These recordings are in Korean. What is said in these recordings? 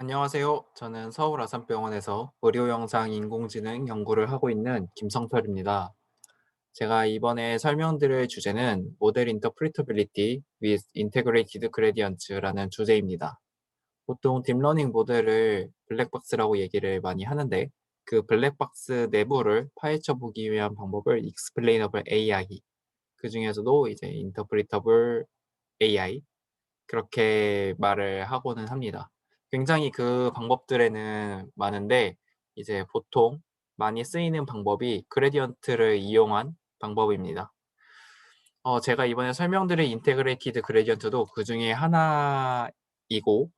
안녕하세요. 저는 서울 아산병원에서 의료 영상 인공지능 연구를 하고 있는 김성철입니다. 제가 이번에 설명드릴 주제는 모델 인터프리터빌리티 with Integrated Gradients라는 주제입니다. 보통 딥러닝 모델을 블랙박스라고 얘기를 많이 하는데 그 블랙박스 내부를 파헤쳐 보기 위한 방법을 Explainable AI, 그 중에서도 이제 Interpretable AI, 그렇게 말을 하고는 합니다. 굉장히 그 방법들에는 많은데 이제 보통 많이 쓰이는 방법이 그레디언트를 이용한 방법입니다. 제가 이번에 설명드릴 인테그레이티드 그레디언트도 그중에 하나이고,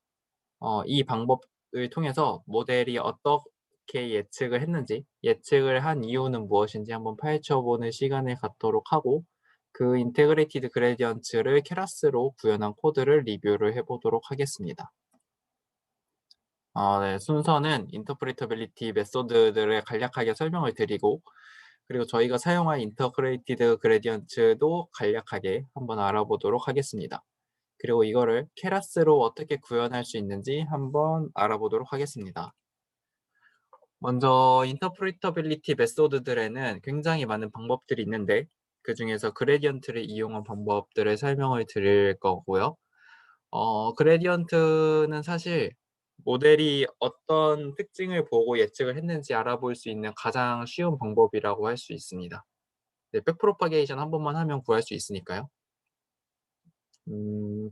이 방법을 통해서 모델이 어떻게 예측을 했는지, 예측을 한 이유는 무엇인지 한번 파헤쳐 보는 시간을 갖도록 하고, 그 인테그레이티드 그레디언트를 케라스로 구현한 코드를 리뷰를 해 보도록 하겠습니다. 네. 순서는 인터프리터빌리티 메소드들을 간략하게 설명을 드리고, 그리고 저희가 사용할 인터그레이티드 그레디언트도 간략하게 한번 알아보도록 하겠습니다. 그리고 이거를 케라스로 어떻게 구현할 수 있는지 한번 알아보도록 하겠습니다. 먼저 인터프리터빌리티 메소드들에는 굉장히 많은 방법들이 있는데 그중에서 그레디언트를 이용한 방법들을 설명을 드릴 거고요. 그레디언트는 사실 모델이 어떤 특징을 보고 예측을 했는지 알아볼 수 있는 가장 쉬운 방법이라고 할 수 있습니다. 네, 백프로파게이션 한 번만 하면 구할 수 있으니까요. 음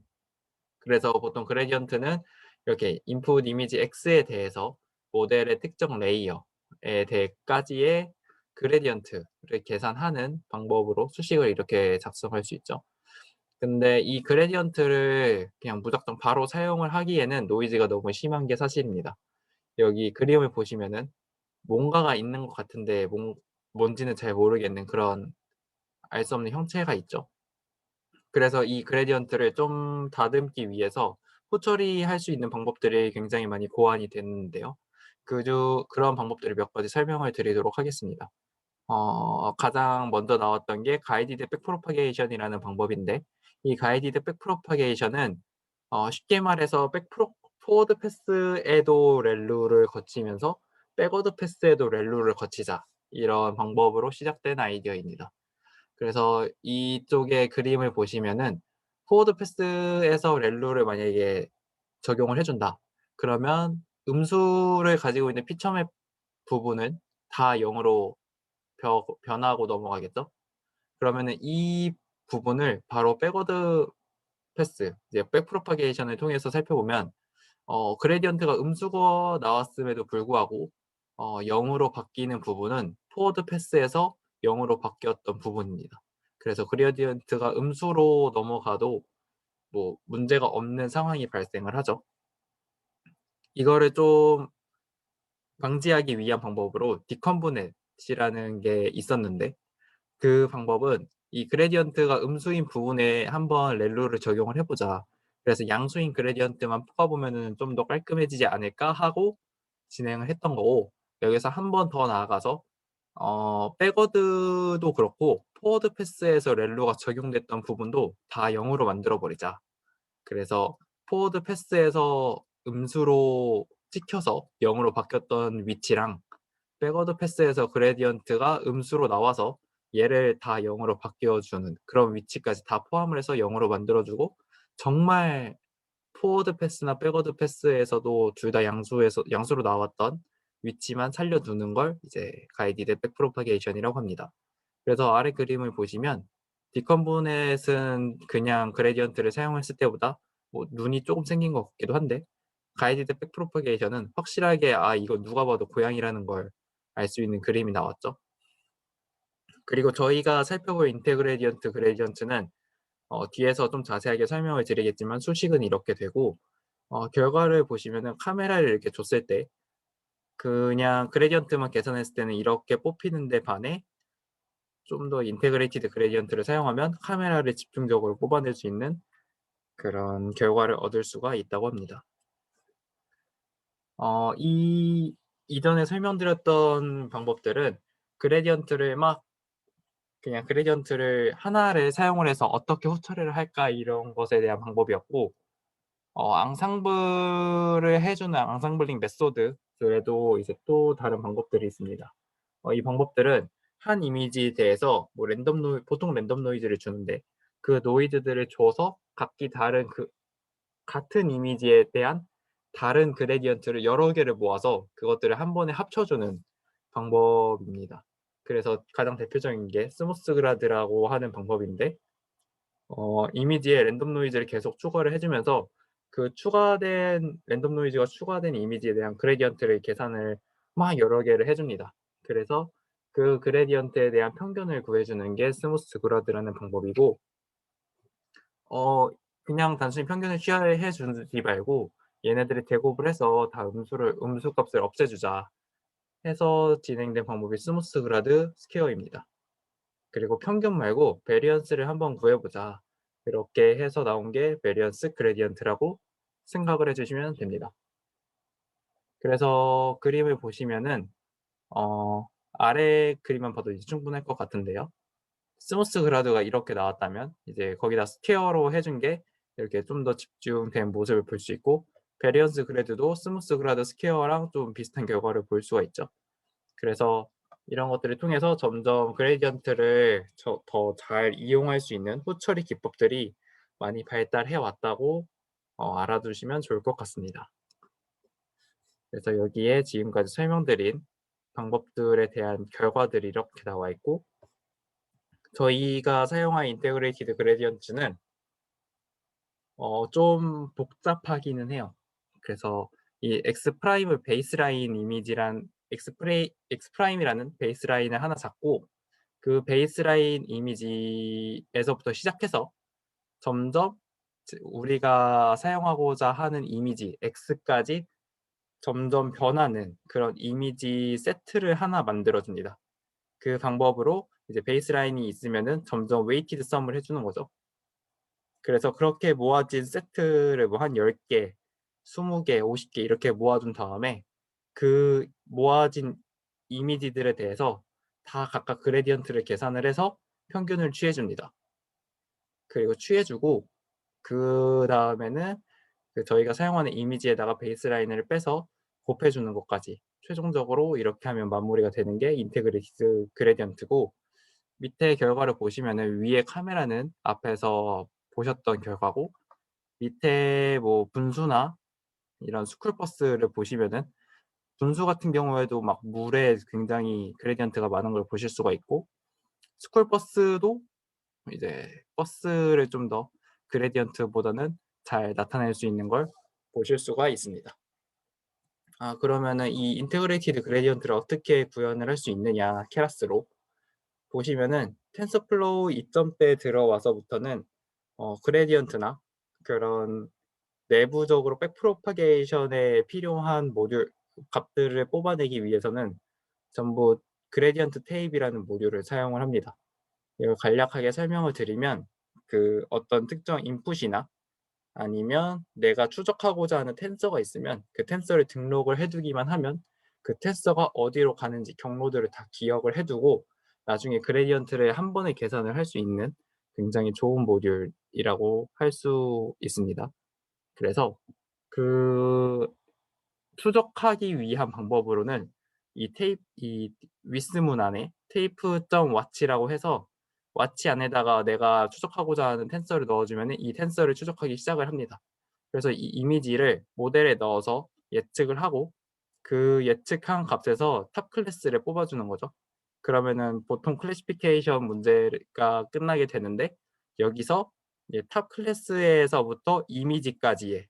그래서 보통 그레디언트는 이렇게 인풋 이미지 X에 대해서 모델의 특정 레이어에 대해까지의 그레디언트를 계산하는 방법으로 수식을 이렇게 작성할 수 있죠. 근데 이 그레디언트를 그냥 무작정 바로 사용을 하기에는 노이즈가 너무 심한 게 사실입니다. 여기 그림을 보시면은 뭔가가 있는 것 같은데 뭔지는 잘 모르겠는 그런 알 수 없는 형체가 있죠. 그래서 이 그레디언트를 좀 다듬기 위해서 후처리할 수 있는 방법들이 굉장히 많이 고안이 됐는데요. 그런 방법들을 몇 가지 설명을 드리도록 하겠습니다. 가장 먼저 나왔던 게 가이디드 백프로파게이션이라는 방법인데, 이 가이디드 백프로파게이션은 쉽게 말해서 포워드 패스에도 렐루를 거치면서 백워드 패스에도 렐루를 거치자, 이런 방법으로 시작된 아이디어입니다. 그래서 이쪽의 그림을 보시면은 포워드 패스에서 렐루를 만약에 적용을 해 준다. 그러면 음수를 가지고 있는 피처맵 부분은 다 0 으로 변하고 넘어가겠죠? 그러면은 이 부분을 바로 백워드 패스, 이제 백 프로파게이션을 통해서 살펴보면 그레디언트가 음수가 나왔음에도 불구하고 0 으로 바뀌는 부분은 포워드 패스에서 0 으로 바뀌었던 부분입니다. 그래서 그레디언트가 음수로 넘어가도 뭐 문제가 없는 상황이 발생을 하죠. 이거를 좀 방지하기 위한 방법으로 디컨브넷이라는 게 있었는데, 그 방법은 이 그레디언트가 음수인 부분에 한번 렐로를 적용을 해 보자. 그래서 양수인 그레디언트만 뽑아 보면은 '좀 더 깔끔해지지 않을까?' 하고 진행을 했던 거고, 여기서 한 번 더 나아가서 백워드도 그렇고 포워드 패스에서 렐로가 적용됐던 부분도 다 0 으로 만들어 버리자. 그래서 포워드 패스에서 음수로 찍혀서 0 으로 바뀌었던 위치랑 백워드 패스에서 그레디언트가 음수로 나와서 얘를 다 0 으로 바뀌어 주는 그런 위치까지 다 포함을 해서 0 으로 만들어 주고, 정말 포워드 패스나 백워드 패스에서도 둘 다 양수로 나왔던 위치만 살려 두는 걸 이제 가이디드 백프로파게이션이라고 합니다. 그래서 아래 그림을 보시면 디컨보넷은 그냥 그레디언트를 사용했을 때보다 뭐 눈이 쪼금 생긴 것 같기도 한데, 가이디드 백프로파게이션은 확실하게 이거 누가 봐도 고양이라는 걸 알 수 있는 그림이 나왔죠. 그리고 저희가 살펴볼 인테그레디언트 그레디언트는 뒤에서 좀 자세하게 설명을 드리겠지만 수식은 이렇게 되고, 결과를 보시면은 카메라를 이렇게 줬을 때 그냥 그레디언트만 계산했을 때는 이렇게 뽑히는데 반해 좀 더 인테그레이티드 그레디언트를 사용하면 카메라를 집중적으로 뽑아낼 수 있는 그런 결과를 얻을 수가 있다고 합니다. 이 이전에 설명드렸던 방법들은 그레디언트를 막 그냥 그레디언트를 하나를 사용을 해서 '어떻게 후처리를 할까?' 이런 것에 대한 방법이었고, 앙상블을 해 주는 앙상블링 메소드 외에도 이제 또 다른 방법들이 있습니다. 이 방법들은 한 이미지에 대해서 뭐 보통 랜덤 노이즈를 주는데 그 노이즈들을 줘서 각기 다른 같은 이미지에 대한 다른 그레디언트를 여러 개를 모아서 그것들을 한 번에 합쳐 주는 방법입니다. 그래서 가장 대표적인 게 스무스 그라드라고 하는 방법인데 이미지에 랜덤 노이즈를 계속 추가를 해 주면서 그 추가된 랜덤 노이즈가 추가된 이미지에 대한 그레디언트를 계산을 막 여러 개를 해 줍니다. 그래서 그 그레디언트에 대한 편견을 구해 주는 게 스무스 그라드라는 방법이고 그냥 단순히 편견을 취하해 주지 말고 얘네들이 대곱을 해서 다 음수값을 없애 주자 해서 진행된 방법이 스무스 그라드 스퀘어입니다. 그리고 편견 말고 베리언스를 한번 구해 보자. 이렇게 해서 나온 게 베리언스 그레디언트라고 생각을 해 주시면 됩니다. 그래서 그림을 보시면은 어 아래 그림만 봐도 이제 충분할 것 같은데요. 스무스 그라드가 이렇게 나왔다면 이제 거기다 스퀘어로 해준 게 이렇게 좀 더 집중된 모습을 볼 수 있고 베리언스 그래드도 스무스 그라드 스퀘어랑 좀 비슷한 결과를 볼 수가 있죠. 그래서 이런 것들을 통해서 점점 그레디언트를 더 잘 이용할 수 있는 후처리 기법들이 많이 발달해 왔다고 알아두시면 좋을 것 같습니다. 그래서 여기에 지금까지 설명드린 방법들에 대한 결과들이 이렇게 나와 있고 저희가 사용한 인테그레이티드 그레디언트는 좀 복잡하기는 해요. 그래서 이 X 프라임이라는 베이스라인을 하나 잡고 그 베이스라인 이미지에서부터 시작해서 점점 우리가 사용하고자 하는 이미지 X까지 점점 변하는 그런 이미지 세트를 하나 만들어 줍니다. 그 방법으로 이제 베이스라인이 있으면은 점점 웨이티드 썸을 해 주는 거죠. 그래서 그렇게 모아진 세트를 뭐 한 10 개, 20 개, 50개 이렇게 모아둔 다음에 그 모아진 이미지들에 대해서 다 각각 그레디언트를 계산을 해서 평균을 취해 줍니다. 그리고 취해 주고 그다음에는 저희가 사용하는 이미지에다가 베이스라인을 빼서 곱해 주는 것까지 최종적으로 이렇게 하면 마무리가 되는 게 인테그레이티드 그레디언트고 밑에 결과를 보시면은 위에 카메라는 앞에서 보셨던 결과고 밑에 뭐 분수나 이런 스쿨버스를 보시면은 분수 같은 경우에도 막 물에 굉장히 그레디언트가 많은 걸 보실 수가 있고 스쿨버스도 이제 버스를 좀 더 그레디언트보다는 잘 나타낼 수 있는 걸 보실 수가 있습니다. 그러면은 이 인테그레이티드 그레디언트를 어떻게 구현을 할 수 있느냐 케라스로 보시면은 텐서플로우 2점대에 들어와서부터는 그레디언트나 그런 내부적으로 백프로파게이션에 필요한 모듈 값들을 뽑아내기 위해서는 전부 그레디언트 테이프라는 모듈을 사용을 합니다. 이걸 간략하게 설명을 드리면 어떤 특정 인풋이나 아니면 내가 추적하고자 하는 텐서가 있으면 그 텐서를 등록을 해 두기만 하면 그 텐서가 어디로 가는지 경로들을 다 기억을 해 두고 나중에 그레디언트를 한 번에 계산을 할 수 있는 굉장히 좋은 모듈이라고 할 수 있습니다. 그래서 그 추적하기 위한 방법으로는 이 위스문 안에 tape.watch라고 해서 watch 안에다가 내가 추적하고자 하는 텐서를 넣어 주면은 이 텐서를 추적하기 시작을 합니다. 그래서 이 이미지를 모델에 넣어서 예측을 하고 그 예측한 값에서 탑 클래스를 뽑아 주는 거죠. 그러면은 보통 클래시피케이션 문제가 끝나게 되는데 여기서 이제 탑 클래스에서부터 이미지까지의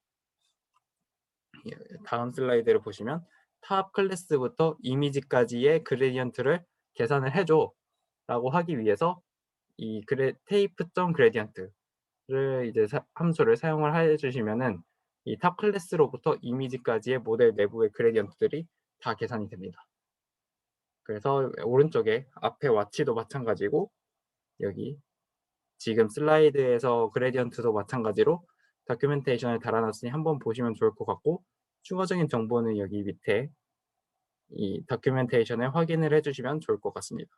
예 다음 슬라이드를 보시면 "탑 클래스부터 이미지까지의 그레디언트를 계산을 해 줘."라고 하기 위해서 이 tape.gradient 를 이제 함수를 사용을 해 주시면은 이 탑 클래스로부터 이미지까지의 모델 내부의 그레디언트들이 다 계산이 됩니다. 그래서 오른쪽에 앞에 와치도 마찬가지고 여기 지금 슬라이드에서 그레디언트도 마찬가지로 다큐멘테이션을 달아 놨으니 한번 보시면 좋을 것 같고 추가적인 정보는 여기 밑에 이 다큐멘테이션에 확인을 해 주시면 좋을 것 같습니다.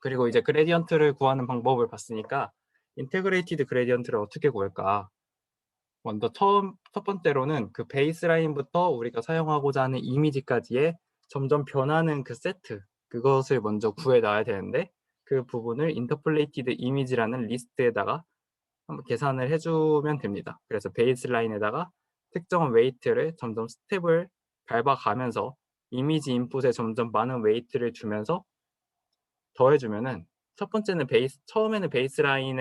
그리고 이제 그레디언트를 구하는 방법을 봤으니까 인테그레이티드 그레디언트를 어떻게 구할까? 먼저 첫 번째로는 그 베이스라인부터 우리가 사용하고자 하는 이미지까지의 점점 변하는 그 세트, 그것을 먼저 구해 놔야 되는데, 그 부분을 인터폴레이티드 이미지라는 리스트에다가 한번 계산을 해 주면 됩니다. 그래서 베이스라인에다가 특정한 웨이트를 점점 스텝을 밟아가면서 이미지 인풋에 점점 많은 웨이트를 주면서 더해 주면은, 첫 번째는 처음에는 베이스라인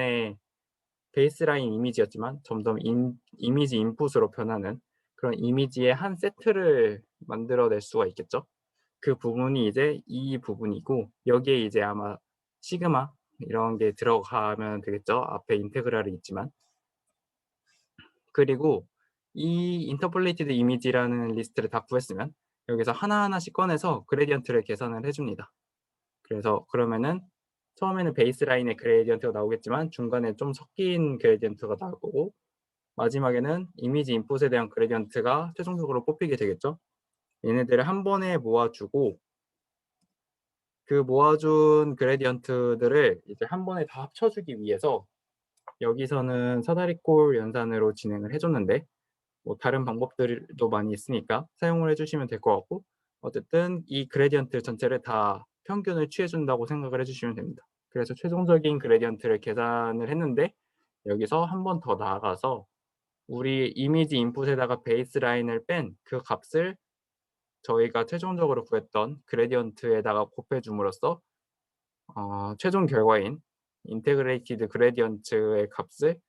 이미지였지만 점점 이미지 인풋으로 변하는 그런 이미지의 한 세트를 만들어낼 수가 있겠죠. 그 부분이 이제 이 부분이고, 여기에 이제 아마 시그마 이런 게 들어가면 되겠죠. 앞에 인테그랄이 있지만. 그리고 이 인터폴레이티드 이미지라는 리스트를 다 구했으면 여기서 하나하나씩 꺼내서 그레디언트를 계산을 해 줍니다. 그래서 그러면은 처음에는 베이스라인의 그레디언트가 나오겠지만 중간에 좀 섞인 그레디언트가 나올 거고, 마지막에는 이미지 인풋에 대한 그레디언트가 최종적으로 뽑히게 되겠죠. 얘네들을 한 번에 모아주고, 그 모아준 그레디언트들을 이제 한 번에 다 합쳐주기 위해서 여기서는 사다리꼴 연산으로 진행을 해줬는데, 뭐 다른 방법들도 많이 있으니까 사용을 해주시면 될 것 같고, 어쨌든 이 그레디언트 전체를 다 평균을 취해준다고 생각을 해주시면 됩니다. 그래서 최종적인 그레디언트를 계산을 했는데, 여기서 한 번 더 나아가서 우리 이미지 인풋에다가 베이스라인을 뺀 그 값을 저희가 최종적으로 구했던 그레디언트에다가 곱해 줌으로써 최종 결과인 인테그레이티드 그레디언트의 값을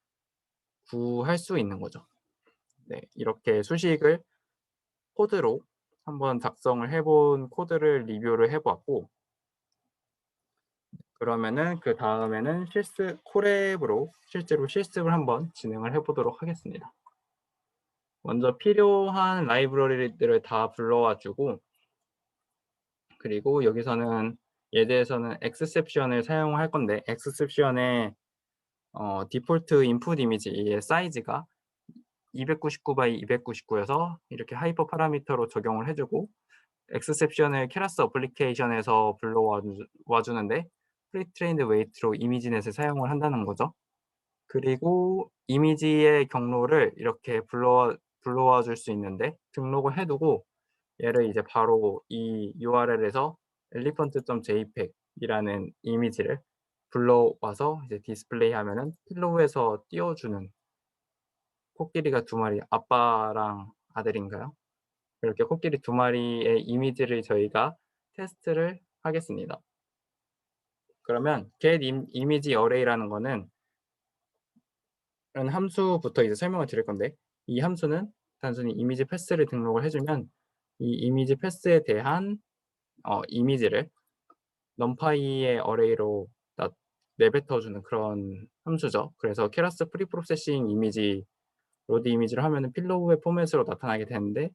구할 수 있는 거죠. 네, 이렇게 수식을 코드로 한번 작성을 해본 코드를 리뷰를 해 봤고, 그러면은 그다음에는 콜앱으로 실제로 실습을 한번 진행을 해 보도록 하겠습니다. 먼저 필요한 라이브러리들을 다 불러와 주고, 그리고 여기서는 예제에서는 엑스셉션을 사용할 건데, 엑스셉션의 디폴트 인풋 이미지의 사이즈가 299 바이 299여서 이렇게 하이퍼 파라미터로 적용을 해 주고, 엑스셉션을 케라스 어플리케이션에서 불러와 주는데 프리트레인드 웨이트로 이미지넷을 사용을 한다는 거죠. 그리고 이미지의 경로를 이렇게 불러와 줄 수 있는데 등록을 해 두고, 얘를 이제 바로 이 URL에서 elephant.jpg 이라는 이미지를 불러와서 이제 디스플레이 하면은 필로우에서 띄워주는 코끼리가 두 마리, 아빠랑 아들인가요? 이렇게 코끼리 두 마리의 이미지를 저희가 테스트를 하겠습니다. 그러면 get image array라는 거는 이런 함수부터 이제 설명을 드릴 건데, 이 함수는 단순히 이미지 패스를 등록을 해 주면 이 이미지 패스에 대한 이미지를 numpy의 어레이로 내뱉어 주는 그런 함수죠. 그래서 keras 프리프로세싱 이미지 로드 이미지를 하면은 필로우의 포맷으로 나타나게 되는데,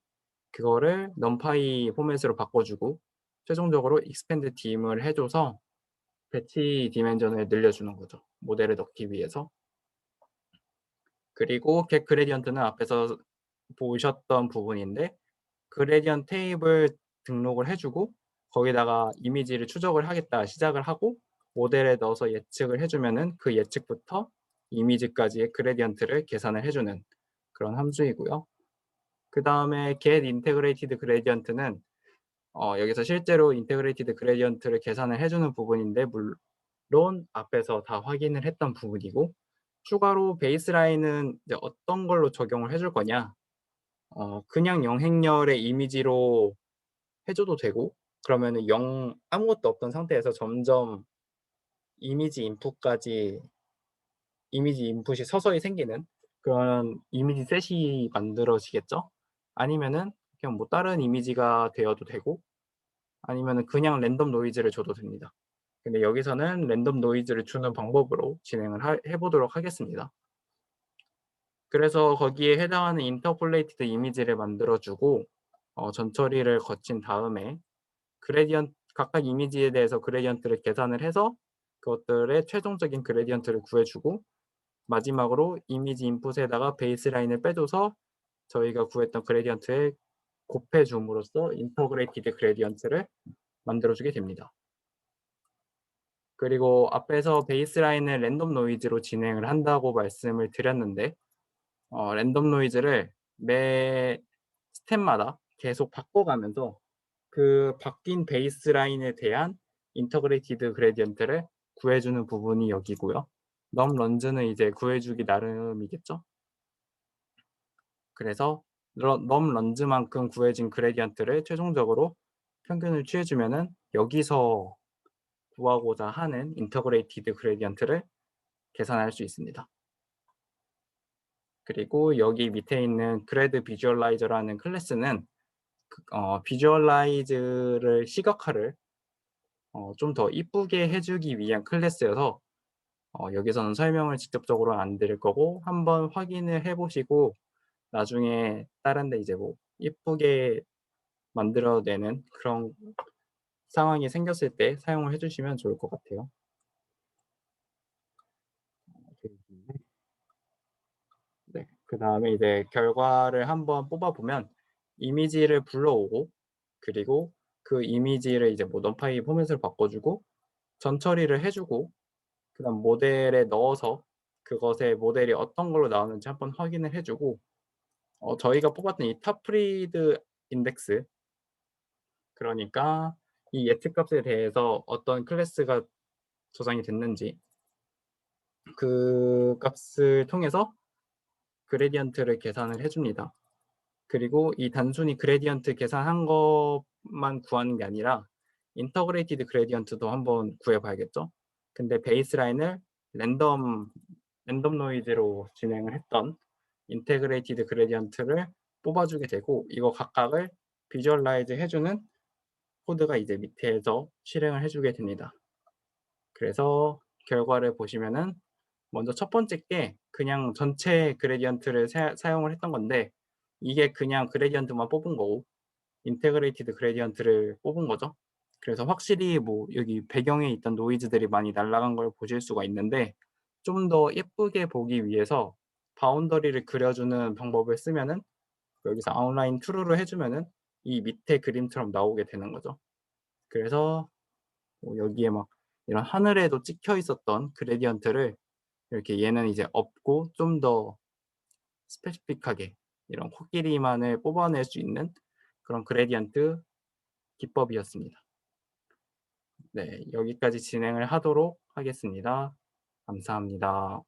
그거를 numpy 포맷으로 바꿔주고 최종적으로 expand dim을 해줘서 배치 디멘전을 늘려주는 거죠, 모델을 넣기 위해서. 그리고 get gradient는 앞에서 보셨던 부분인데, 그레디언트 테이블 등록을 해주고 거기다가 이미지를 추적을 하겠다 시작을 하고 모델에 넣어서 예측을 해주면은 그 예측부터 이미지까지의 그레디언트를 계산을 해주는 그런 함수이고요. 그 다음에 get integrated gradient는 여기서 실제로 인테그레이티드 그레디언트를 계산을 해주는 부분인데, 물론 앞에서 다 확인을 했던 부분이고, 추가로 베이스라인은 이제 어떤 걸로 적용을 해줄 거냐, 그냥 영행렬의 이미지로 해줘도 되고, 그러면은 아무것도 없던 상태에서 점점 이미지 인풋까지 이미지 인풋이 서서히 생기는 그런 이미지 셋이 만들어지겠죠. 아니면은 그냥 뭐 다른 이미지가 되어도 되고, 아니면은 그냥 랜덤 노이즈를 줘도 됩니다. 근데 여기서는 랜덤 노이즈를 주는 방법으로 진행을 해 보도록 하겠습니다. 그래서 거기에 해당하는 인터폴레이티드 이미지를 만들어 주고 전처리를 거친 다음에 각각 이미지에 대해서 그레디언트를 계산을 해서 그것들의 최종적인 그레디언트를 구해 주고, 마지막으로 이미지 인풋에다가 베이스라인을 빼줘서 저희가 구했던 그레디언트에 곱해 줌으로써 인터그레이티드 그레디언트를 만들어 주게 됩니다. 그리고 앞에서 베이스라인을 랜덤 노이즈로 진행을 한다고 말씀을 드렸는데, 랜덤 노이즈를 매 스텝마다 계속 바꿔가면서 그 바뀐 베이스라인에 대한 인터그레이티드 그레디언트를 구해 주는 부분이 여기고요. 넘 런즈는 이제 구해 주기 나름이겠죠. 그래서 넘 런즈만큼 구해진 그레디언트를 최종적으로 평균을 취해 주면은 여기서 구하고자 하는 인터그레이티드 그레디언트를 계산할 수 있습니다. 그리고 여기 밑에 있는 그래드 비주얼라이저라는 클래스는 비주얼라이즈를 시각화를 좀 더 이쁘게 해 주기 위한 클래스여서 여기서는 설명을 직접적으로는 안 드릴 거고 한번 확인을 해 보시고 나중에 다른 데 이제 뭐 이쁘게 만들어 내는 그런 상황이 생겼을 때 사용을 해 주시면 좋을 것 같아요. 네. 그다음에 이제 결과를 한번 뽑아 보면 이미지를 불러오고 그리고 그 이미지를 이제 뭐 numPy 포맷으로 바꿔 주고 전 처리를 해 주고 그다음 모델에 넣어서 그것의 모델이 어떤 걸로 나오는지 한번 확인을 해 주고 저희가 뽑았던 이 탑프리드 인덱스, 그러니까 이 예측값에 대해서 어떤 클래스가 저장이 됐는지 그 값을 통해서 그레디언트를 계산을 해 줍니다. 그리고 이 단순히 그레디언트 계산한 것만 구하는 게 아니라 인터그레이티드 그레디언트도 한번 구해 봐야겠죠. 근데 베이스라인을 랜덤 노이즈로 진행을 했던 인테그레이티드 그레디언트를 뽑아 주게 되고 이거 각각을 비주얼라이즈 해 주는 코드가 이제 밑에서 실행을 해 주게 됩니다. 그래서 결과를 보시면은 먼저 첫 번째 게 그냥 전체 그레디언트를 사용을 했던 건데 이게 그냥 그레디언트만 뽑은 거고 인테그레이티드 그레디언트를 뽑은 거죠. 그래서 확실히 뭐 여기 배경에 있던 노이즈들이 많이 날아간 걸 보실 수가 있는데 좀 더 예쁘게 보기 위해서 바운더리를 그려주는 방법을 쓰면은 여기서 아웃라인 트루를 해 주면은 이 밑에 그림처럼 나오게 되는 거죠. 그래서 뭐 여기에 막 이런 하늘에도 찍혀 있었던 그레디언트를 이렇게 얘는 이제 없고 좀 더 스페시픽하게 이런 코끼리만을 뽑아낼 수 있는 그런 그레디언트 기법이었습니다. 네. 여기까지 진행을 하도록 하겠습니다. 감사합니다.